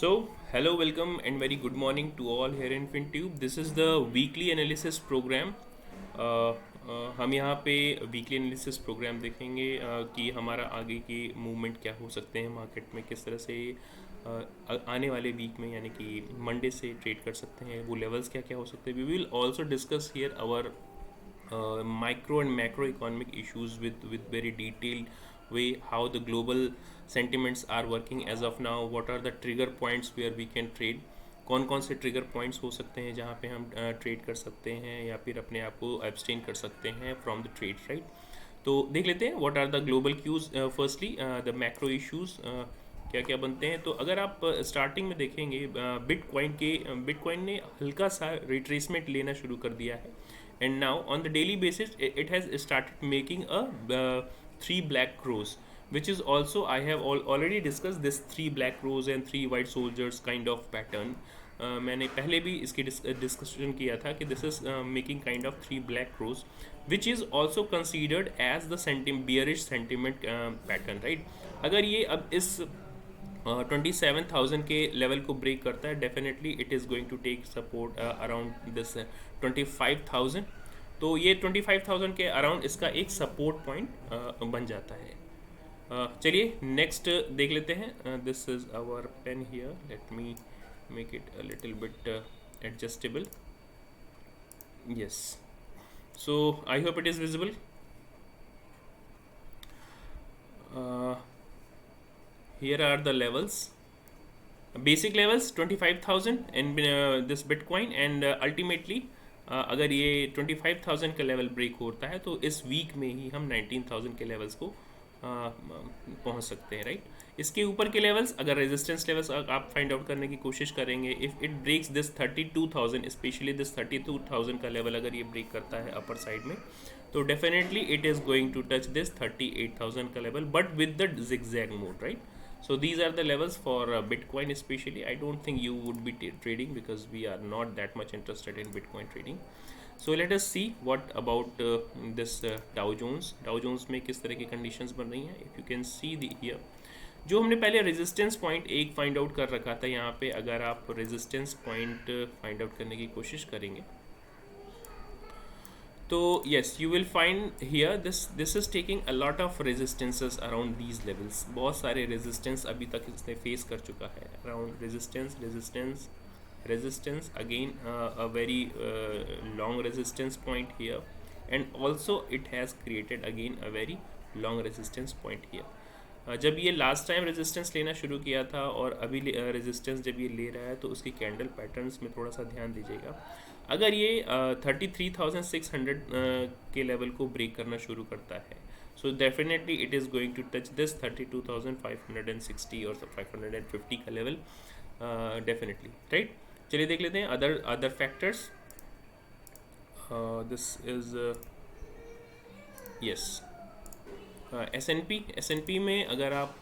Hello, welcome, and very good morning to all here in FinTube. This is the weekly analysis program. हम यहाँ पे weekly analysis programme देखेंगे कि हमारा आगे के मूवमेंट क्या हो सकते हैं मार्केट में, किस तरह से आने वाले वीक में यानी कि मंडे से ट्रेड कर सकते हैं, वो लेवल्स क्या क्या हो सकते हैं. We will also discuss here our micro and macroeconomic issues with very detailed way, how the global sentiments are working as of now, what are the trigger points where we can trade, कौन कौन से trigger points हो सकते हैं जहाँ पे हम trade कर सकते हैं या फिर अपने आप को एब्सटेन कर सकते हैं फ्रॉम द ट्रेड, राइट. तो देख लेते हैं what are the global cues. Firstly the macro issues क्या क्या बनते हैं. तो अगर आप स्टार्टिंग में देखेंगे बिटकॉइन ने हल्का सा रिट्रेसमेंट लेना शुरू कर दिया है. And now on the daily basis it has started making a three black crows, which is also I have already discussed this three black crows and three white soldiers kind of pattern. मैंने पहले भी इसकी discussion किया था कि this is making kind of three black crows, which is also considered as the bearish sentiment pattern, right. अगर ये अब इस 27,000 के लेवल को ब्रेक करता है, definitely it is going to take support around this 25,000. तो ये 25,000 के अराउंड इसका एक सपोर्ट पॉइंट बन जाता है. चलिए नेक्स्ट देख लेते हैं. This is our pen here, let me make it a little bit adjustable. Yes, so I hope it is visible. Here are the levels, basic levels 25,000 and this Bitcoin, and ultimately अगर ये 25,000 का level break होता है तो इस week में ही हम 19,000 के लेवल्स को पहुंच सकते हैं, राइट. इसके ऊपर के लेवल्स, अगर रेजिस्टेंस लेवल्स आप फाइंड आउट करने की कोशिश करेंगे, if it breaks this 32,000, specially this 32,000 का लेवल अगर ये ब्रेक करता है अपर साइड में, तो definitely it is going to touch this 38,000 का level, but with the zigzag mode, right. So these are the levels for Bitcoin especially. I don't think you would be trading because we are not that much interested in Bitcoin trading. So let us see what about this Dow Jones. Dow Jones में किस तरह की conditions बन रही हैं. If you can see the here, जो हमने पहले रेजिस्टेंस पॉइंट एक फाइंड आउट कर रखा था यहाँ पे, अगर आप रेजिस्टेंस पॉइंट फाइंड आउट करने की कोशिश करेंगे तो yes you will find here this is taking a lot of resistances around these levels. बहुत सारे रेजिस्टेंस अभी तक इसने फेस कर चुका है around resistance again a very long resistance point here, and also it has created again a very long resistance point here. जब ये लास्ट टाइम रेजिस्टेंस लेना शुरू किया था और अभी रेजिस्टेंस जब ये ले रहा है तो उसकी कैंडल पैटर्न्स में थोड़ा सा ध्यान दीजिएगा. अगर ये 33,600 के लेवल को ब्रेक करना शुरू करता है, so definitely it is going to touch this 32,560 और 550 का लेवल डेफिनेटली, राइट. चलिए देख लेते हैं other factors. This is yes S&P में अगर आप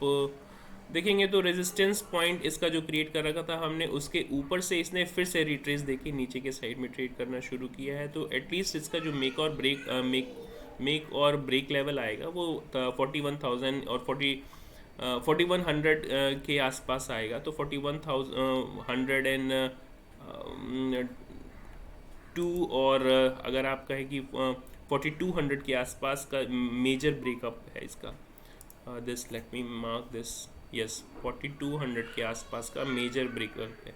देखेंगे तो रेजिस्टेंस पॉइंट इसका जो क्रिएट कर रखा था हमने, उसके ऊपर से इसने फिर से रिट्रेस देके नीचे के साइड में ट्रेड करना शुरू किया है. तो एटलीस्ट इसका जो मेक और ब्रेक लेवल आएगा वो 41,000 और 4100 के आसपास आएगा. तो 41,102 और अगर आप कहें कि 4200 के आसपास का मेजर ब्रेकअप है इसका. This let me mark this, yes 4200 के आसपास का मेजर ब्रेकअप है,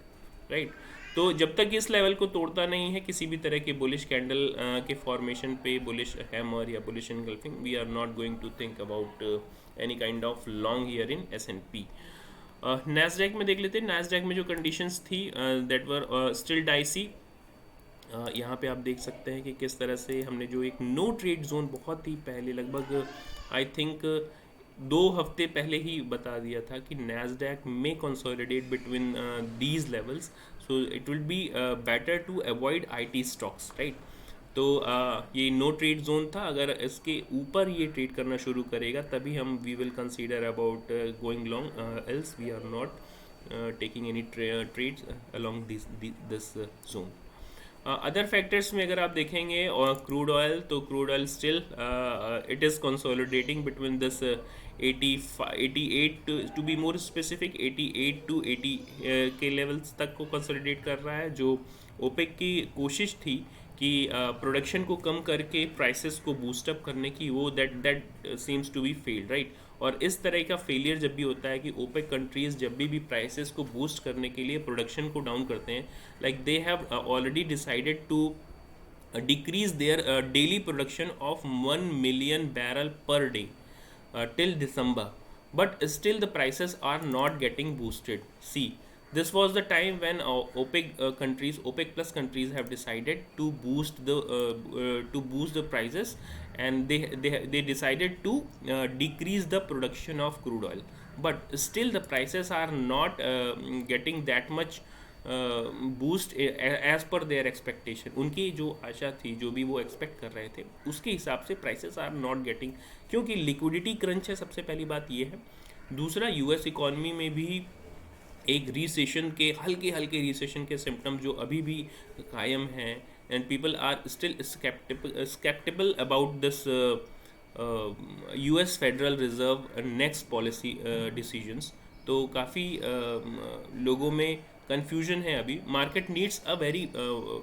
राइट. तो जब तक इस लेवल को तोड़ता नहीं है किसी भी तरह के बुलिश कैंडल के फॉर्मेशन पे, बुलिश हैमर या bullish engulfing, we are not going to think about any kind of long here in S&P. Nasdaq में देख लेते हैं. नैस्डैक में जो कंडीशंस थी दैट वर स्टिल डाइसी. यहाँ पे आप देख सकते हैं कि किस तरह से हमने जो एक नो ट्रेड जोन बहुत ही पहले, लगभग आई थिंक 2 हफ्ते पहले ही बता दिया था कि नैस्डैक में consolidate between these levels, so it will be better to avoid IT stocks, right. तो ये नो ट्रेड जोन था. अगर इसके ऊपर ये ट्रेड करना शुरू करेगा तभी हम we will consider about going long, else we are not taking any trades along this zone. Other factors में अगर आप देखेंगे और क्रूड ऑयल, तो crude oil still it is consolidating between this 88 to be more specific 88 to 80 के levels तक को consolidate कर रहा है। जो ओपेक की कोशिश थी कि प्रोडक्शन को कम करके प्राइसेस को बूस्टअप करने की, वो that seems to be failed, right. और इस तरह का फेलियर जब भी होता है कि ओपेक कंट्रीज़ जब भी प्राइसेस को बूस्ट करने के लिए प्रोडक्शन को डाउन करते हैं, like they have already decided to decrease their daily production of 1 million barrel per day till December, but still the prices are not getting boosted. See, this was the time when OPEC countries, OPEC plus countries have decided to boost the prices, and they decided to decrease the production of crude oil, but still the prices are not getting that much boost as per their expectation. उनकी जो आशा थी, जो भी वो expect कर रहे थे, उसके हिसाब से प्राइसेस आर नॉट गेटिंग, क्योंकि लिक्विडिटी क्रंच है। सबसे पहली बात ये है। दूसरा, यूएस इकॉनमी में भी एक रिसेशन के हल्के रिसेशन के सिम्टम जो अभी भी कायम हैं, and people are still sceptical about this US Federal Reserve next policy decisions. तो काफ़ी लोगों में कन्फ्यूजन है अभी। Market needs a very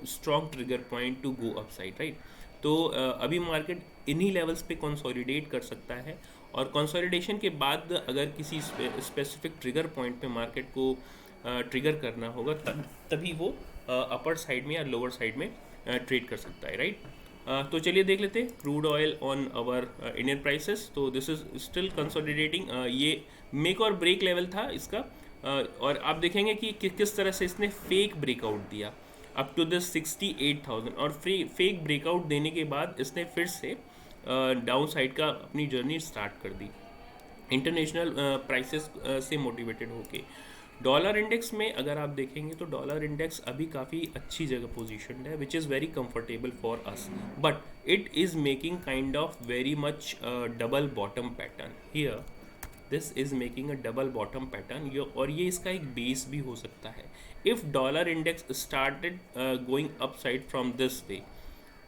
strong trigger point to go upside, right. तो अभी मार्केट इन्हीं लेवल्स पे कंसोलिडेट कर सकता है, और कंसोलिडेशन के बाद अगर किसी स्पेसिफिक ट्रिगर पॉइंट पे मार्केट को ट्रिगर करना होगा, तभी वो अपर साइड में या लोअर साइड में ट्रेड कर सकता है, राइट। तो चलिए देख लेते हैं crude oil on our Indian prices. तो दिस इज स्टिल कंसोलिडेटिंग, ये मेक और ब्रेक लेवल था इसका। और आप देखेंगे कि किस तरह से इसने फेक ब्रेकआउट दिया अप टू दिस 68,000, और फेक ब्रेकआउट देने के बाद इसने फिर से डाउन साइड का अपनी जर्नी स्टार्ट कर दी इंटरनेशनल प्राइसेस से मोटिवेटेड होके। डॉलर इंडेक्स में अगर आप देखेंगे तो डॉलर इंडेक्स अभी काफ़ी अच्छी जगह पोजीशनड है, which is very comfortable for us, but it is making kind of very much double bottom pattern here. This is making a double bottom pattern, और ये इसका एक बेस भी हो सकता है if dollar index started going up side from this way,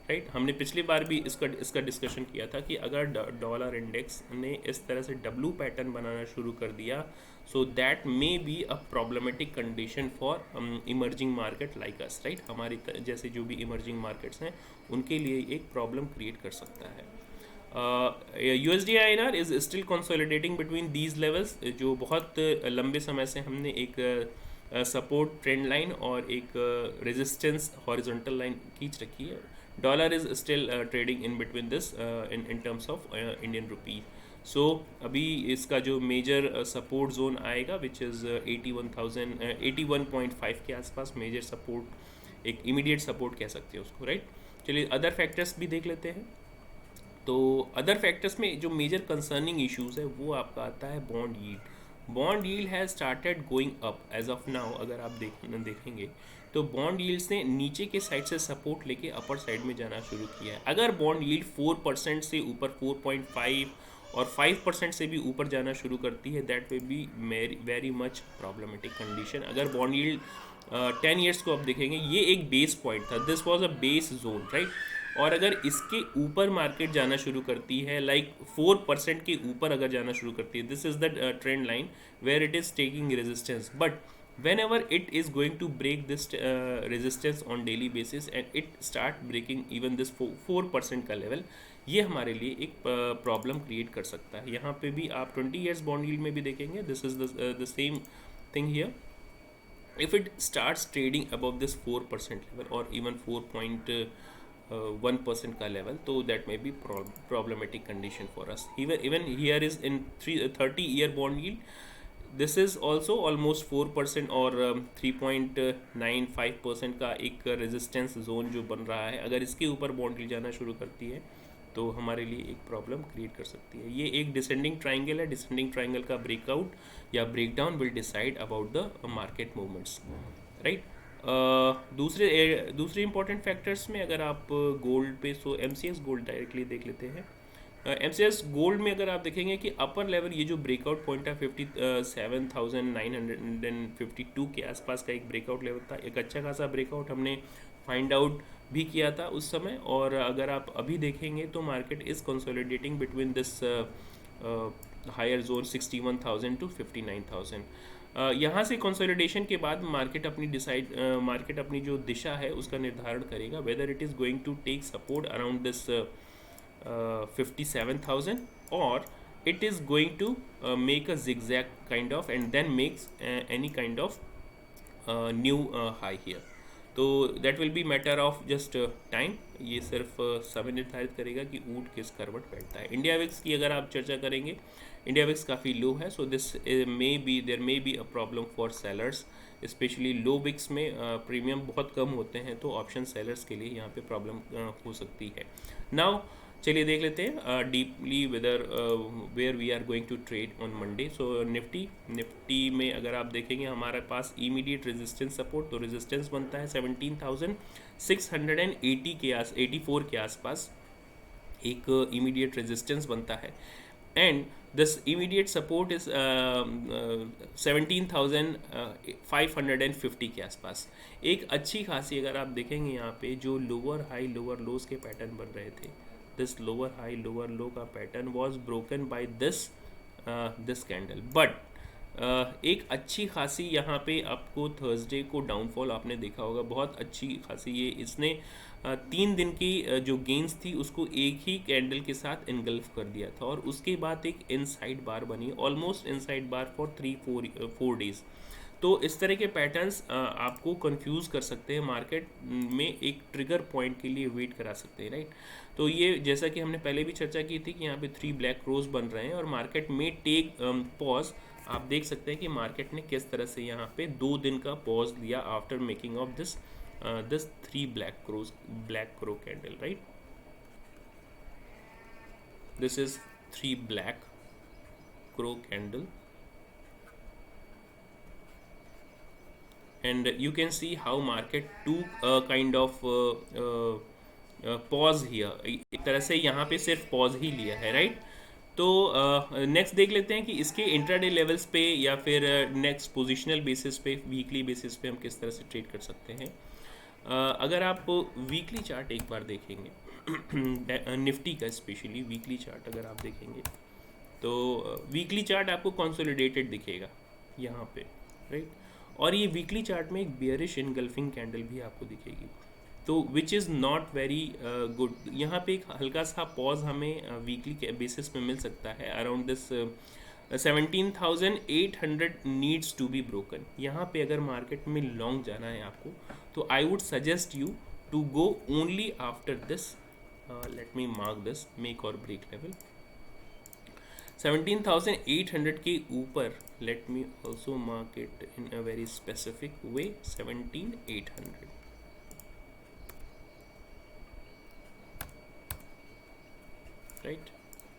right. हमने पिछली बार भी इसका डिस्कशन किया था कि अगर डॉलर इंडेक्स ने इस तरह से डब्लू पैटर्न बनाना शुरू कर दिया, सो that may be a problematic condition for emerging market like us, right. हमारी जैसे जो भी इमर्जिंग मार्केट्स हैं, उनके लिए एक प्रॉब्लम क्रिएट कर सकता है। USD INR is still consolidating between these levels, जो बहुत लंबे समय से हमने एक सपोर्ट ट्रेंड लाइन और एक रेजिस्टेंस हॉरिजॉन्टल लाइन खींच रखी है। Dollar is still trading in between this in terms of Indian rupee. So अभी इसका जो मेजर सपोर्ट जोन आएगा विच इज़ 81.5 के आसपास मेजर सपोर्ट, एक इमीडिएट सपोर्ट कह सकते हैं उसको, राइट। चलिए अदर फैक्टर्स भी देख लेते हैं। तो अदर फैक्टर्स में जो मेजर कंसर्निंग इश्यूज है वो आपका आता है bond yield. Bond yield has started going up as of now. अगर आप देखेंगे तो बॉन्ड यील्ड्स ने नीचे के साइड से सपोर्ट लेके अपर साइड में जाना शुरू किया है। अगर बॉन्ड यील्ड 4% से ऊपर 4.5 और 5% से भी ऊपर जाना शुरू करती है, that will be very much problematic condition. अगर बॉन्ड यील्ड 10 ईयर्स को आप देखेंगे, ये एक बेस पॉइंट था, this was a base zone, right. और अगर इसके ऊपर मार्केट जाना शुरू करती है, लाइक 4% के ऊपर अगर जाना शुरू करती है, this is the trend line where it is taking resistance, but whenever it is going to break this resistance on daily basis and it start breaking even this 4% का लेवल, ये हमारे लिए एक प्रॉब्लम क्रिएट कर सकता है। यहाँ पे भी आप 20 ईयर्स बॉन्ड यील्ड में भी देखेंगे, this is the same thing here. if it starts trading above this 4% level or even 4.1% का level, तो that may be problematic condition for us. Even here is in 30-year bond yield, this is also almost 4% और 3.95% का एक resistance zone जो बन रहा है। अगर इसके ऊपर बॉन्ड yield जाना शुरू करती है तो हमारे लिए एक प्रॉब्लम क्रिएट कर सकती है। ये एक डिसेंडिंग ट्राइंगल है, डिसेंडिंग ट्राइंगल का ब्रेकआउट या breakdown will decide about the market movements, right. दूसरे इंपॉर्टेंट फैक्टर्स में अगर आप गोल्ड पे, सो MCX गोल्ड डायरेक्टली देख लेते हैं। MCX गोल्ड में अगर आप देखेंगे कि अपर लेवल, ये जो ब्रेकआउट पॉइंट है 57,952 के आसपास का एक ब्रेकआउट लेवल था, एक अच्छा खासा ब्रेकआउट हमने फाइंड आउट भी किया था उस समय। और अगर आप अभी देखेंगे तो market is consolidating between this higher zone 61,000 to 59,000। यहाँ से कंसोलिडेशन के बाद मार्केट अपनी जो दिशा है उसका निर्धारण करेगा, whether it is going to take support around this 57,000 or it is going to make a zigzag kind of and then makes any kind of new high here। तो that will be matter of just time. ये सिर्फ समय निर्धारित करेगा कि ऊँट किस करवट बैठता है। इंडिया विक्स की अगर आप चर्चा करेंगे, इंडिया विक्स काफ़ी लो है, so this there may be a problem for sellers, specially low VIX में प्रीमियम बहुत कम होते हैं, तो ऑप्शन सेलर्स के लिए यहाँ पे प्रॉब्लम हो सकती है। नाउ चलिए देख लेते हैं deeply whether where we are going to trade on Monday. So Nifty में अगर आप देखेंगे हमारे पास इमीडिएट रेजिस्टेंस सपोर्ट, तो रेजिस्टेंस बनता है 17,680 के 84 के आसपास एक इमीडिएट रेजिस्टेंस बनता है। And this immediate support is 17,550 के आसपास। एक अच्छी खासी अगर आप देखेंगे यहाँ पे जो लोअर हाई लोअर लोज के पैटर्न बन रहे थे, this lower high lower low का pattern was broken by this candle, but एक अच्छी खासी यहाँ पे आपको थर्सडे को डाउनफॉल आपने देखा होगा, बहुत अच्छी खासी ये इसने 3 दिन की जो गेंस थी उसको एक ही कैंडल के साथ इनगल्फ कर दिया था, और उसके बाद एक इनसाइड बार बनी, almost inside bar for 3-4 days. तो इस तरह के पैटर्न्स आपको कंफ्यूज कर सकते हैं, मार्केट में एक ट्रिगर पॉइंट के लिए वेट करा सकते हैं, राइट। तो ये जैसा कि हमने पहले भी चर्चा की थी कि यहाँ पे 3 ब्लैक रोज बन रहे हैं और मार्केट में टेक पॉज। आप देख सकते हैं कि मार्केट ने किस तरह से यहाँ पे 2 दिन का पॉज लिया after making of this 3 black crow candle, right. This is 3 black crow candle and you can see how market took a kind of pause here। एक तरह से यहाँ पे सिर्फ पॉज ही लिया है, राइट। तो नेक्स्ट देख लेते हैं कि इसके इंट्राडे लेवल्स पे या फिर नेक्स्ट पोजिशनल बेसिस पे, वीकली बेसिस पे हम किस तरह से ट्रेड कर सकते हैं। अगर आप वीकली चार्ट एक बार देखेंगे निफ्टी का, स्पेशली वीकली चार्ट अगर आप देखेंगे तो वीकली चार्ट आपको कंसोलिडेटेड दिखेगा यहाँ पे, राइट। और ये वीकली चार्ट में एक बियरिश इनगल्फिंग कैंडल भी आपको दिखेगी, तो which is not very good. यहाँ पे एक हल्का सा पॉज हमें वीकली के बेसिस पे मिल सकता है around this 17,800 needs to be broken. यहाँ पे अगर मार्केट में लॉन्ग जाना है आपको, तो I would suggest you to go only after this, let me mark this make और ब्रेक लेवल 17,800 के ऊपर। Let me also mark it in a very specific way 17,800, right.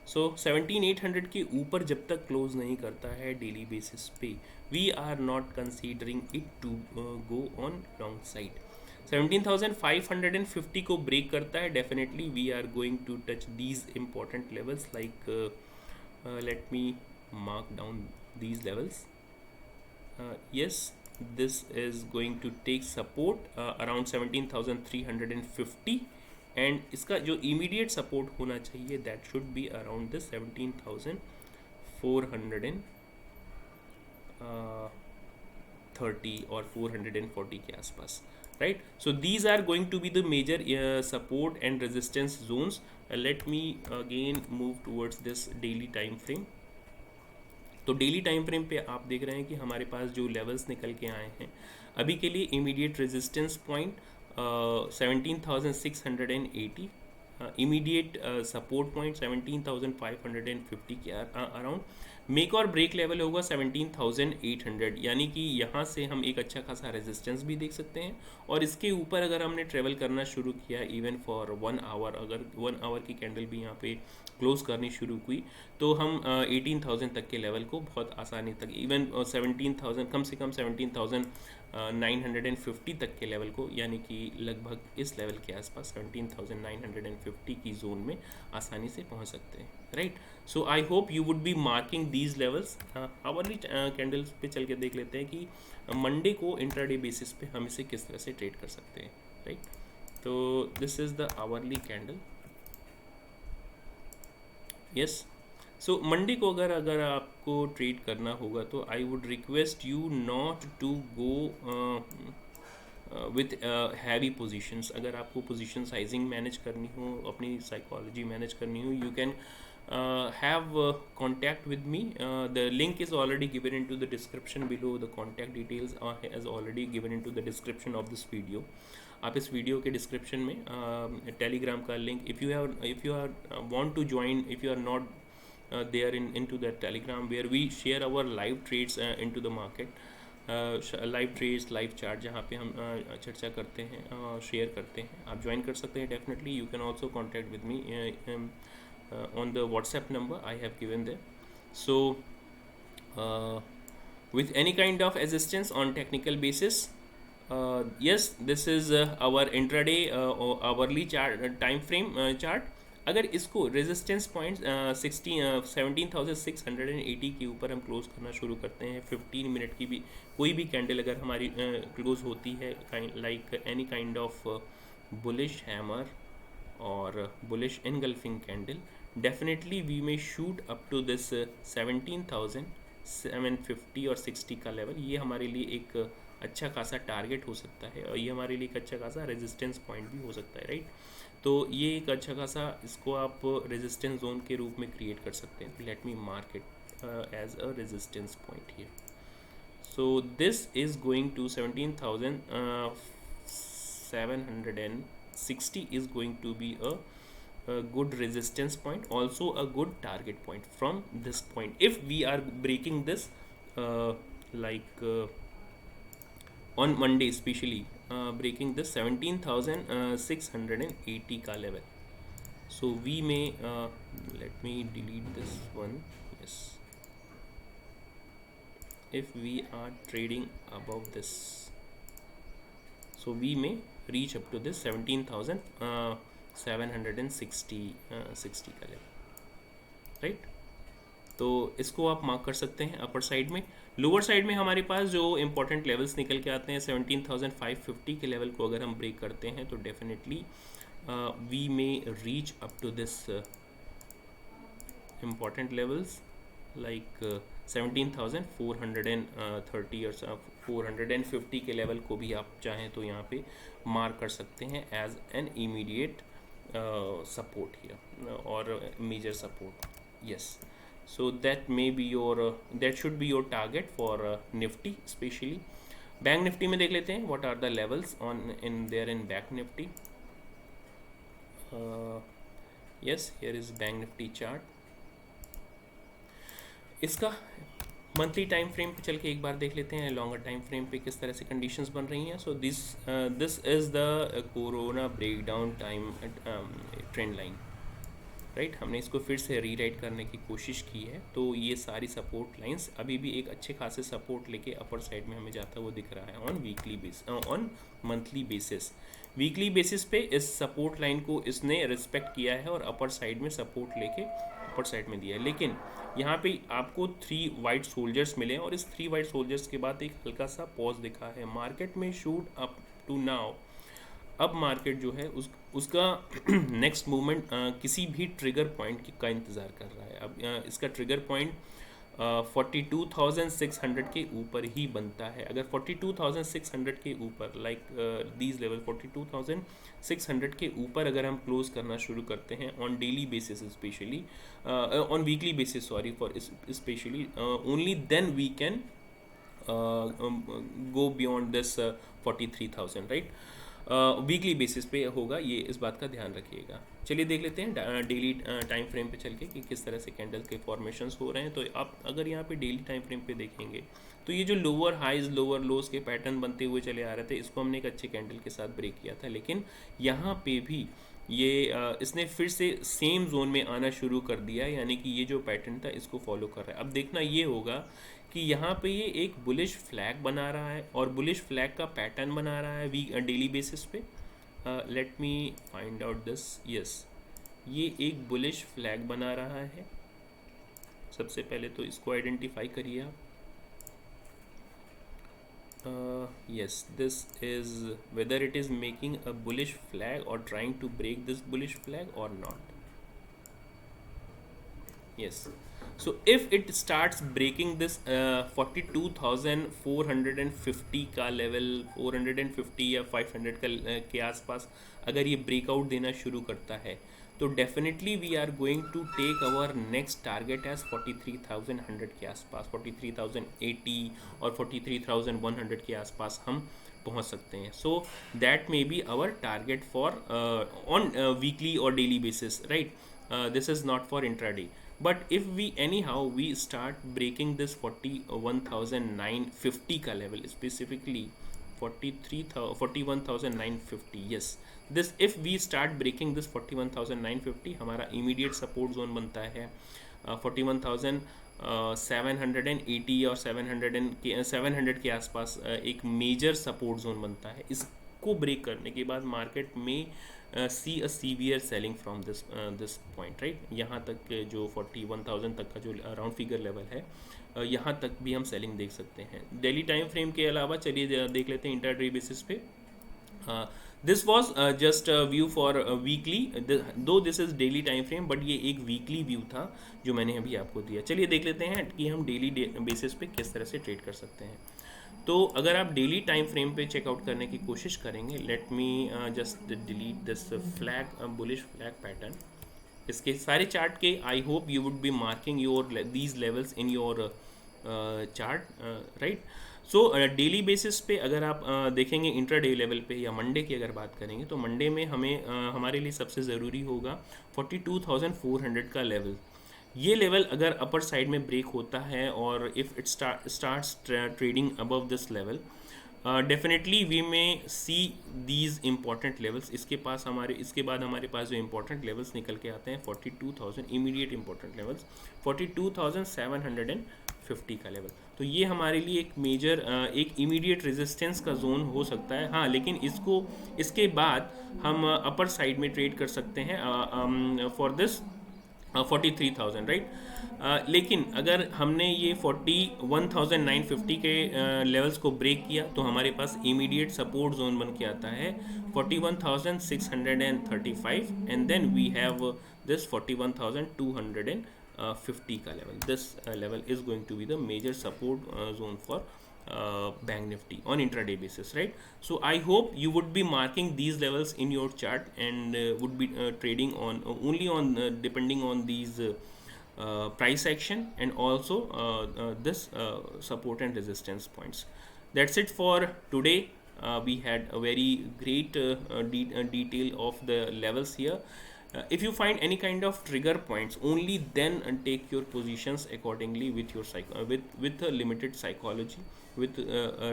So 17,800 के ऊपर जब तक क्लोज नहीं करता है डेली बेसिस पे, we are not considering it to go on long side. 17,550 को ब्रेक करता है, definitely we are going to touch these important levels like let me mark down these levels। Yes, this is going to take support around 17,350 and इसका जो immediate support होना चाहिए that should be around this 17,430 और 440 के आसपास, right। So these are going to be the major support and resistance zones। Let me again move towards this daily time frame। तो daily time frame पे आप देख रहे हैं कि हमारे पास जो लेवल्स निकल के आए हैं अभी के लिए, immediate resistance point 17,680, immediate support point 17,550 के अराउंड, मेक और ब्रेक लेवल होगा 17,800, यानी कि यहाँ से हम एक अच्छा खासा रेजिस्टेंस भी देख सकते हैं। और इसके ऊपर अगर हमने ट्रेवल करना शुरू किया इवन फॉर 1 आवर, अगर 1 आवर की कैंडल भी यहाँ पे क्लोज करनी शुरू हुई, तो हम 18,000 तक के लेवल को बहुत आसानी तक, इवन 17,000 कम से कम 17,950 तक के लेवल को, यानी कि लगभग इस लेवल के आसपास 17,950 की जोन में आसानी से पहुंच सकते हैं, right. So I hope you would be marking these levels. Hourly candles पे चल के देख लेते हैं कि मंडे को इंट्राडे बेसिस पे हम इसे किस तरह से ट्रेड कर सकते हैं। राइट। तो this is the hourly candle. Yes. So Monday को अगर आपको ट्रेड करना होगा तो I would request you not to go with heavy positions. अगर आपको पोजीशन साइजिंग मैनेज करनी हो, अपनी साइकोलॉजी मैनेज करनी हो, you can have contact with me. The link is already given into the description below. The contact details are as already given into the description of this video. आप इस video के description में Telegram का link, if you are want to join, if you are not there into the telegram where we share our live trades into the market, live trades, live chart, जहाँ पे हम चर्चा करते हैं, share करते हैं। आप ज्वाइन कर सकते हैं definitely. You can also contact with me on the WhatsApp number I have given there. So with any kind of assistance on technical basis, yes, this is our intraday or hourly chart, time frame chart. अगर इसको resistance point 17,680 के ऊपर हम close करना शुरू करते हैं, 15 minute की भी कोई भी कैंडल अगर हमारी क्लोज होती है like any kind of bullish hammer और bullish engulfing candle, definitely we may shoot up to this 17,750 और 60 का लेवल। ये हमारे लिए एक अच्छा खासा टारगेट हो सकता है और ये हमारे लिए एक अच्छा खासा रेजिस्टेंस पॉइंट भी हो सकता है, राइट। तो ये एक अच्छा खासा, इसको आप रेजिस्टेंस जोन के रूप में क्रिएट कर सकते हैं। Let me mark it as a resistance point here. So this is going to 17,760 is going to be a good resistance point, also a good target point from this point. If we are breaking this on Monday especially, breaking this 17,680 ka level, so we may let me delete this one. Yes, if we are trading above this, so we may reach up to this 17,760 का level, right. तो इसको आप mark कर सकते हैं अपर side में। Lower side में हमारे पास जो इंपॉर्टेंट लेवल्स निकल के आते हैं 17,550 के लेवल को अगर हम ब्रेक करते हैं तो definitely we may reach up to this important levels like 17,430 और 450 के लेवल को भी आप चाहें तो यहाँ पे मार्क कर सकते हैं as an immediate support here और major support. Yes, so that may be your that should be your target for nifty especially. Bank Nifty में देख लेते हैं what are the levels on in there in bank nifty. Yes, here is bank nifty chart. इसका monthly time frame पे चल के एक बार देख लेते हैं लॉन्गर टाइम फ्रेम पे किस तरह से कंडीशंस बन रही हैं। So this is the corona breakdown time trend line, right. हमने इसको फिर से रीराइट करने की कोशिश की है। तो ये सारी सपोर्ट लाइंस अभी भी एक अच्छे खासे सपोर्ट लेके अपर साइड में हमें जाता हुआ दिख रहा है on weekly base, on monthly basis. Weekly basis पे इस सपोर्ट लाइन को इसने रिस्पेक्ट किया है और अपर साइड में सपोर्ट लेके अपर साइड में दिया है। लेकिन यहाँ पे आपको 3 वाइट सोल्जर्स मिले और इस 3 वाइट सोल्जर्स के बाद एक हल्का सा पॉज दिखा है। मार्केट में शूट अप टू नाउ, अब मार्केट जो है उसका नेक्स्ट मूवमेंट किसी भी ट्रिगर पॉइंट का इंतज़ार कर रहा है। अब इसका ट्रिगर पॉइंट 42,600 के ऊपर ही बनता है। अगर 42,600 के ऊपर लाइक दीज लेवल 42,600 के ऊपर अगर हम क्लोज करना शुरू करते हैं on daily basis specially, on weekly basis sorry for specially, only then we can go beyond this 43,000, right. Weekly basis पे होगा ये, इस बात का ध्यान रखिएगा। चलिए देख लेते हैं डेली टाइम फ्रेम पे चल के कि किस तरह से कैंडल के फॉर्मेशंस हो रहे हैं। तो आप अगर यहाँ पे डेली टाइम फ्रेम पे देखेंगे तो ये जो लोअर हाइज लोअर लोज के पैटर्न बनते हुए चले आ रहे थे, इसको हमने एक अच्छे कैंडल के साथ ब्रेक किया था। लेकिन यहाँ पे भी ये इसने फिर से सेम जोन में आना शुरू कर दिया, यानी कि ये जो पैटर्न था इसको फॉलो कर रहा है। अब देखना ये होगा कि यहाँ पे ये एक बुलिश फ्लैग बना रहा है और बुलिश फ्लैग का पैटर्न बना रहा है डेली बेसिस पे। Let me find out this. Yes, ये एक बुलिश फ्लैग बना रहा है। सबसे पहले तो इसको आइडेंटिफाई करिए आप। Yes, this is whether it is making a bullish flag or trying to break this bullish flag or not. Yes. So if it starts breaking this 42,450 का लेवल, 450 या 500 का के आसपास अगर ये ब्रेकआउट देना शुरू करता है, तो definitely we are going to take our next target as 43,100 के आसपास, 43,080 और 43,100 के आसपास हम पहुंच सकते हैं. So that may be our target for on weekly और daily basis, right. This is not for intraday, but if we anyhow we start breaking this 41,950 ka level, specifically 41,950. yes, this if we start breaking this 41,950, हमारा immediate support zone बनता है 41,780 और 700 के आसपास एक major support zone बनता है. इसको ब्रेक करने के बाद मार्केट में see a severe selling from this point, right. यहाँ तक जो 41,000 तक का जो राउंड फिगर लेवल है, यहाँ तक भी हम सेलिंग देख सकते हैं. डेली टाइम फ्रेम के अलावा चलिए देख लेते हैं इंटरडे बेसिस पे. This was just view for weekly, though this is daily time frame, but ये एक वीकली व्यू था जो मैंने अभी आपको दिया. चलिए देख लेते हैं कि हम डेली बेसिस पे किस तरह से ट्रेड कर सकते हैं. तो अगर आप डेली टाइम फ्रेम पे चेकआउट करने की कोशिश करेंगे, let me just delete this flag, bullish flag pattern. इसके सारे चार्ट के I hope you would be marking your these levels in your chart, right. So daily basis पे अगर आप देखेंगे इंट्राडे लेवल पे या मंडे की अगर बात करेंगे, तो मंडे में हमें हमारे लिए सबसे ज़रूरी होगा 42,400 का लेवल. ये लेवल अगर अपर साइड में ब्रेक होता है और if it starts trading above this level, definitely we may see these important levels. इसके बाद हमारे पास जो इम्पॉर्टेंट लेवल्स निकल के आते हैं 42,000 इमीडिएट इम्पॉर्टेंट लेवल्स, 42,750 का लेवल. तो ये हमारे लिए एक मेजर एक इमीडिएट रेजिस्टेंस का जोन हो सकता है. हाँ, लेकिन इसके बाद हम अपर साइड में ट्रेड कर सकते हैं फॉर दिस 43,000, राइट. लेकिन अगर हमने ये 41,950 के लेवल्स को ब्रेक किया, तो हमारे पास इमीडिएट सपोर्ट जोन बन के आता है 41,635, and then we have this 41,250 का level. This level is going to be the major support zone for Bank Nifty on intraday basis, right. So I hope you would be marking these levels in your chart and would be trading on only on depending on these price action and also this support and resistance points. That's it for today. We had a very great detail of the levels here. If you find any kind of trigger points, only then take your positions accordingly with your with a limited psychology, with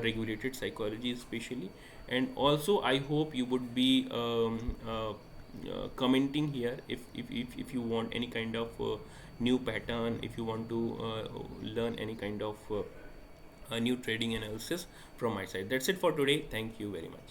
regulated psychology especially. And also I hope you would be commenting here if you want any kind of new pattern, if you want to learn any kind of new trading analysis from my side. That's it for today. Thank you very much.